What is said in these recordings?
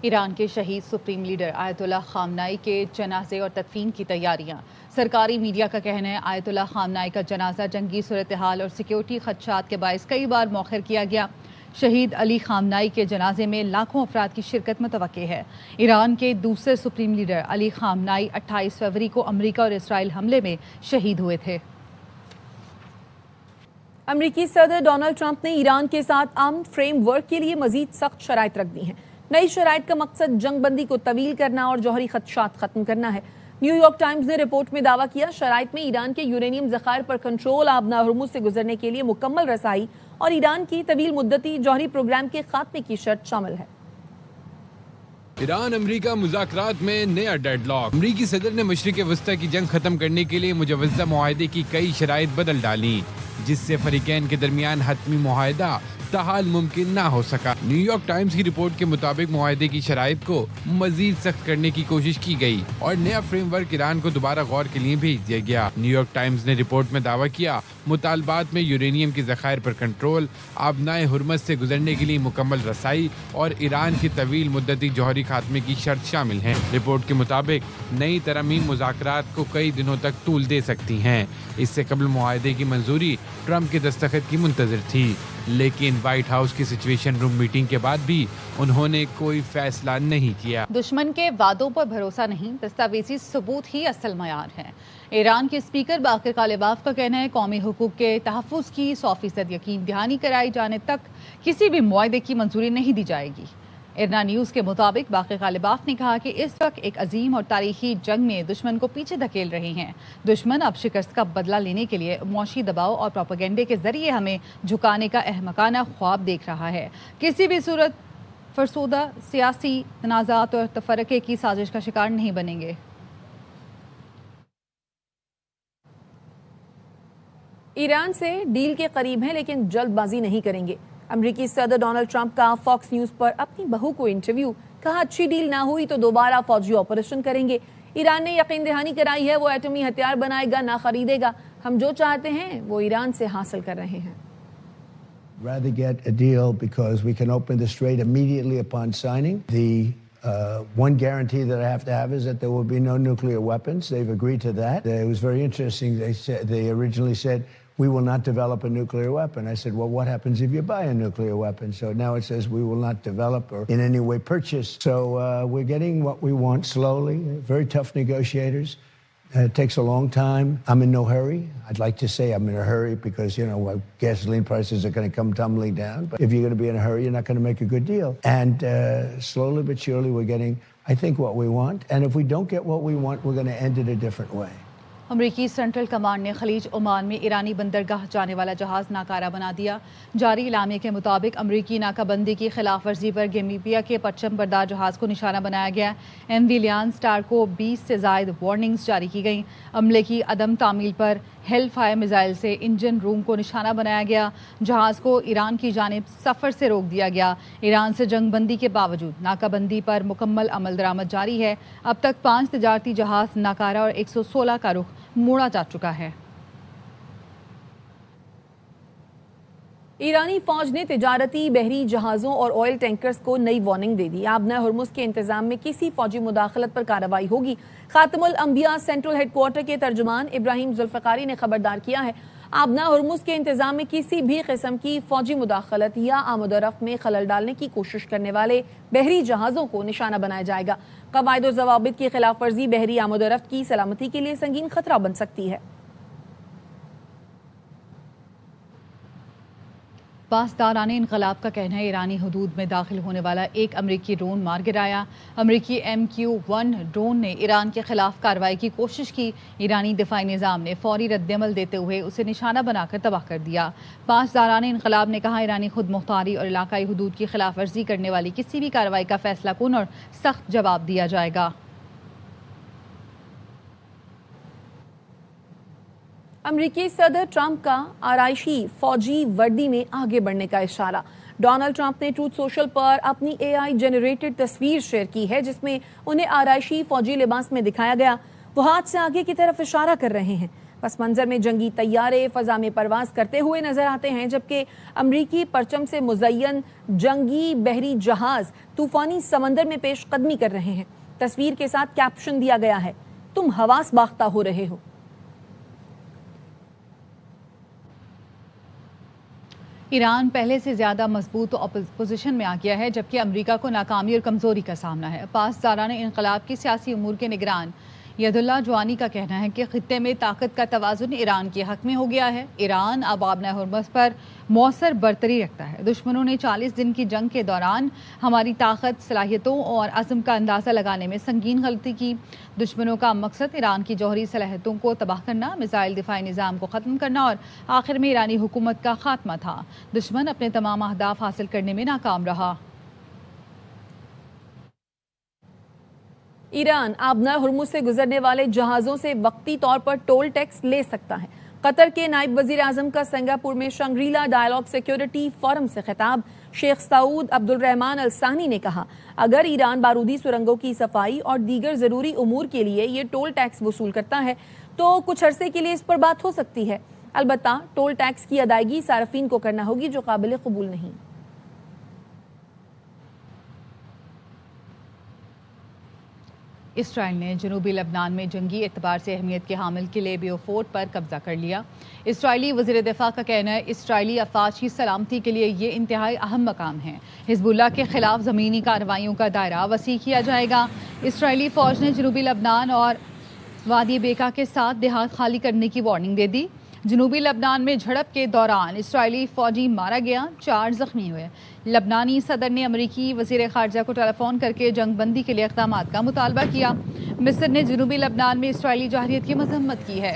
ایران کے شہید supreme leader آیت اللہ خامنائی کے جنازے اور تدفین کی تیاریاں۔ سرکاری میڈیا کا کہنا ہے آیت اللہ خامنائی کا جنازہ جنگی صورتحال اور سیکیورٹی خدشات کے باعث کئی بار مؤخر کیا گیا۔ شہید علی خامنائی کے جنازے میں لاکھوں افراد کی شرکت متوقع ہے۔ ایران کے دوسرے سپریم لیڈر علی خامنائی 28 فروری کو امریکہ اور اسرائیل حملے میں شہید ہوئے تھے۔ امریکی صدر ڈونلڈ ٹرمپ نے ایران کے ساتھ امن فریم ورک کے لیے مزید سخت شرائط رکھ دی ہیں۔ نئی شرائط کا مقصد جنگ بندی کو طویل کرنا اور جوہری خدشات ختم کرنا ہے۔ نیو یارک ٹائمز نے رپورٹ میں دعویٰ کیا شرائط میں ایران کے یورینیم ذخائر پر کنٹرول، آبنا ہرمز سے گزرنے کے لیے مکمل رسائی اور ایران کی طویل مدتی جوہری پروگرام کے خاتمے کی شرط شامل ہے۔ ایران امریکہ مذاکرات میں نیا ڈیڈ لاک۔ امریکی صدر نے مشرق وسطی کی جنگ ختم کرنے کے لیے مجوزہ معاہدے کی کئی شرائط بدل ڈالی، جس سے فریقین کے درمیان حتمی معاہدہ تاحال ممکن نہ ہو سکا۔ نیو یارک ٹائمز کی رپورٹ کے مطابق معاہدے کی شرائط کو مزید سخت کرنے کی کوشش کی گئی اور نیا فریم ورک ایران کو دوبارہ غور کے لیے بھیج دیا گیا۔ نیو یارک ٹائمز نے رپورٹ میں دعویٰ کیا مطالبات میں یورینیم کے ذخائر پر کنٹرول، آبنائے ہرمز سے گزرنے کے لیے مکمل رسائی اور ایران کی طویل مدتی جوہری خاتمے کی شرط شامل ہیں۔ رپورٹ کے مطابق نئی ترامیم مذاکرات کو کئی دنوں تک طول دے سکتی ہیں۔ اس سے قبل معاہدے کی منظوری ٹرمپ کے دستخط کی منتظر تھی، لیکن وائٹ ہاؤس کی سچویشن روم میٹنگ کے بعد بھی انہوں نے کوئی فیصلہ نہیں کیا۔ دشمن کے وعدوں پر بھروسہ نہیں، دستاویزی ثبوت ہی اصل معیار ہے۔ ایران کے اسپیکر باقر کالباف کا کہنا ہے قومی حقوق کے تحفظ کی 100% یقین دہانی کرائی جانے تک کسی بھی معاہدے کی منظوری نہیں دی جائے گی۔ ارنا نیوز کے مطابق باقر کالباف نے کہا کہ اس وقت ایک عظیم اور تاریخی جنگ میں دشمن کو پیچھے دھکیل رہے ہیں۔ دشمن اب شکست کا بدلہ لینے کے لیے معاشی دباؤ اور پروپیگنڈے کے ذریعے ہمیں جھکانے کا احمقانہ خواب دیکھ رہا ہے۔ کسی بھی صورت فرسودہ سیاسی تنازعات اور تفرقے کی سازش کا شکار نہیں بنیں گے۔ ایران سے ڈیل کے قریب ہیں لیکن جلد بازی نہیں کریں گے۔ امریکی صدر ڈونلڈ ٹرمپ کا فاکس نیوز پر اپنی بہو کو انٹرویو، کہا اچھی ڈیل نہ ہوئی تو دوبارہ فوجی آپریشن کریں گے۔ ایران نے یقین دہانی کرائی ہے وہ ایٹمی ہتھیار بنائے گا نہ خریدے گا۔ ہم جو چاہتے ہیں وہ ایران سے حاصل کر رہے ہیں۔ Rather get a deal because we can open the strait immediately upon signing. The one guarantee that I have to have is that there will be no nuclear weapons. They've agreed to that. It was very interesting. They originally said, we will not develop a nuclear weapon. I said, well, what happens if you buy a nuclear weapon? So now it says we will not develop or in any way purchase. So we're getting what we want slowly. Very tough negotiators. It takes a long time. I'm in no hurry. I'd like to say I'm in a hurry because, gasoline prices are going to come tumbling down. But if you're going to be in a hurry, you're not going to make a good deal. And slowly but surely we're getting, I think, what we want. And if we don't get what we want, we're going to end it a different way. امریکی central command نے خلیج Oman میں ایرانی بندرگاہ جانے والا جہاز ناکارہ بنا دیا۔ جاری اعلامیے کے مطابق امریکی ناکہ بندی کی خلاف ورزی پر گیمبیا کے پرچم بردار جہاز کو نشانہ بنایا گیا۔ ایم وی لیان سٹار کو 20 سے زائد وارننگز جاری کی گئیں۔ عملے کی عدم تعمیل پر ہیل فائر میزائل سے انجن روم کو نشانہ بنایا گیا۔ جہاز کو ایران کی جانب سفر سے روک دیا گیا۔ ایران سے جنگ بندی کے باوجود ناکہ بندی پر مکمل عمل درآمد جاری ہے۔ اب تک 5 تجارتی جہاز ناکارہ اور 116 کا رخ موڑا جا چکا ہے۔ ایرانی فوج نے تجارتی بحری جہازوں اور آئل ٹینکرز کو نئی وارننگ دے دی۔ آبنا ہرمز کے انتظام میں کسی فوجی مداخلت پر کارروائی ہوگی۔ خاتم الانبیاء سینٹرل ہیڈ کوارٹر کے ترجمان ابراہیم ذوالفقاری نے خبردار کیا ہے آبنا ہرمز کے انتظام میں کسی بھی قسم کی فوجی مداخلت یا آمد و رفت میں خلل ڈالنے کی کوشش کرنے والے بحری جہازوں کو نشانہ بنایا جائے گا۔ قواعد و ضوابط کی خلاف ورزی بحری آمد و رفت کی سلامتی کے لیے سنگین خطرہ بن سکتی ہے۔ پاسداران انقلاب کا کہنا ہے ایرانی حدود میں داخل ہونے والا ایک امریکی ڈرون مار گرایا۔ امریکی MQ-1 ڈرون نے ایران کے خلاف کارروائی کی کوشش کی۔ ایرانی دفاعی نظام نے فوری رد عمل دیتے ہوئے اسے نشانہ بنا کر تباہ کر دیا۔ پاسداران انقلاب نے کہا ایرانی خود مختاری اور علاقائی حدود کی خلاف ورزی کرنے والی کسی بھی کارروائی کا فیصلہ کن اور سخت جواب دیا جائے گا۔ امریکی صدر ٹرمپ کا آرائشی فوجی وردی میں آگے بڑھنے کا اشارہ۔ ڈونلڈ ٹرمپ نے ٹروتھ سوشل پر اپنی AI جنریٹڈ تصویر شیئر کی ہے جس میں انہیں آرائشی فوجی لباس میں دکھایا گیا۔ وہ ہاتھ سے آگے کی طرف اشارہ کر رہے ہیں۔ پس منظر میں جنگی طیارے فضا میں پرواز کرتے ہوئے نظر آتے ہیں، جبکہ امریکی پرچم سے مزین جنگی بحری جہاز طوفانی سمندر میں پیش قدمی کر رہے ہیں۔ تصویر کے ساتھ کیپشن دیا گیا ہے، تم حواس باختہ ہو رہے ہو۔ ایران پہلے سے زیادہ مضبوط پوزیشن میں آ گیا ہے، جبکہ امریکہ کو ناکامی اور کمزوری کا سامنا ہے۔ پاسداران انقلاب کی سیاسی امور کے نگران ید اللہ جوانی کا کہنا ہے کہ خطے میں طاقت کا توازن ایران کے حق میں ہو گیا ہے۔ ایران اب آبنہ ہرمز پر مؤثر برتری رکھتا ہے۔ دشمنوں نے 40 دن کی جنگ کے دوران ہماری طاقت، صلاحیتوں اور عزم کا اندازہ لگانے میں سنگین غلطی کی۔ دشمنوں کا مقصد ایران کی جوہری صلاحیتوں کو تباہ کرنا، میزائل دفاعی نظام کو ختم کرنا اور آخر میں ایرانی حکومت کا خاتمہ تھا۔ دشمن اپنے تمام اہداف حاصل کرنے میں ناکام رہا۔ ایران آبنہ ہرمز سے گزرنے والے جہازوں سے وقتی طور پر ٹول ٹیکس لے سکتا ہے۔ قطر کے نائب وزیر اعظم کا سنگاپور میں شنگریلا ڈائیلاگ سیکیورٹی فورم سے خطاب۔ شیخ سعود عبد الرحمن الثانی نے کہا، اگر ایران بارودی سرنگوں کی صفائی اور دیگر ضروری امور کے لیے یہ ٹول ٹیکس وصول کرتا ہے تو کچھ عرصے کے لیے اس پر بات ہو سکتی ہے۔ البتہ ٹول ٹیکس کی ادائیگی صارفین کو کرنا ہوگی، جو قابل قبول نہیں۔ اسرائیل نے جنوبی لبنان میں جنگی اعتبار سے اہمیت کے حامل قلعے بیوفورٹ پر قبضہ کر لیا۔ اسرائیلی وزیر دفاع کا کہنا ہے اسرائیلی افواج کی سلامتی کے لیے یہ انتہائی اہم مقام ہے۔ حزب اللہ کے خلاف زمینی کارروائیوں کا دائرہ وسیع کیا جائے گا۔ اسرائیلی فوج نے جنوبی لبنان اور وادی بیکا کے ساتھ دیہات خالی کرنے کی وارننگ دے دی۔ جنوبی لبنان میں جھڑپ کے دوران اسرائیلی فوجی مارا گیا، 4 زخمی ہوئے۔ لبنانی صدر نے امریکی وزیر خارجہ کو ٹیلی فون کر کے جنگ بندی کے لیے اقدامات کا مطالبہ کیا۔ مصر نے جنوبی لبنان میں اسرائیلی جارحیت کی مذمت کی ہے۔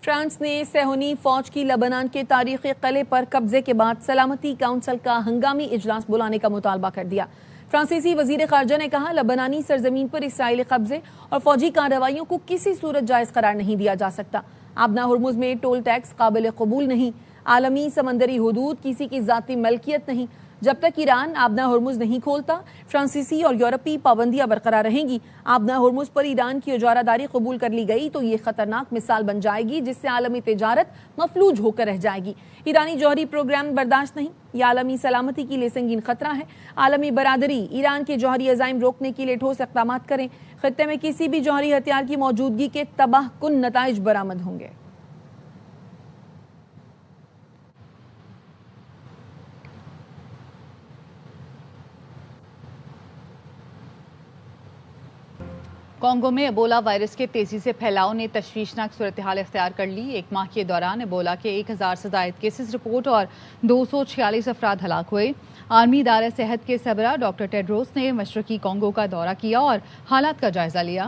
فرانس نے صہیونی فوج کی لبنان کے تاریخی قلعے پر قبضے کے بعد سلامتی کونسل کا ہنگامی اجلاس بلانے کا مطالبہ کر دیا۔ فرانسیسی وزیر خارجہ نے کہا، لبنانی سرزمین پر اسرائیلی قبضے اور فوجی کارروائیوں کو کسی صورت جائز قرار نہیں دیا جا سکتا۔ آبنہ ہرمز میں ٹول ٹیکس قابل قبول نہیں۔ عالمی سمندری حدود کسی کی ذاتی ملکیت نہیں۔ جب تک ایران آبنہ ہرمز نہیں کھولتا، فرانسیسی اور یورپی پابندیاں برقرار رہیں گی۔ آبنہ ہرمز پر ایران کی اجارہ داری قبول کر لی گئی تو یہ خطرناک مثال بن جائے گی، جس سے عالمی تجارت مفلوج ہو کر رہ جائے گی۔ ایرانی جوہری پروگرام برداشت نہیں، یہ عالمی سلامتی کے لیے سنگین خطرہ ہے۔ عالمی برادری ایران کے جوہری عزائم روکنے کے لیے ٹھوس اقدامات کریں۔ خطے میں کسی بھی جوہری ہتھیار کی موجودگی کے تباہ کن نتائج برآمد ہوں گے۔ کانگو میں ایبولا وائرس کے تیزی سے پھیلاؤ نے تشویشناک صورتحال اختیار کر لی۔ 1 ماہ کے دوران ایبولا کے 1000 سے زائد کیسز رپورٹ اور 246 افراد ہلاک ہوئے۔ عالمی ادارہ صحت کے سربراہ ڈاکٹر ٹیڈروس نے مشرقی کانگو کا دورہ کیا اور حالات کا جائزہ لیا۔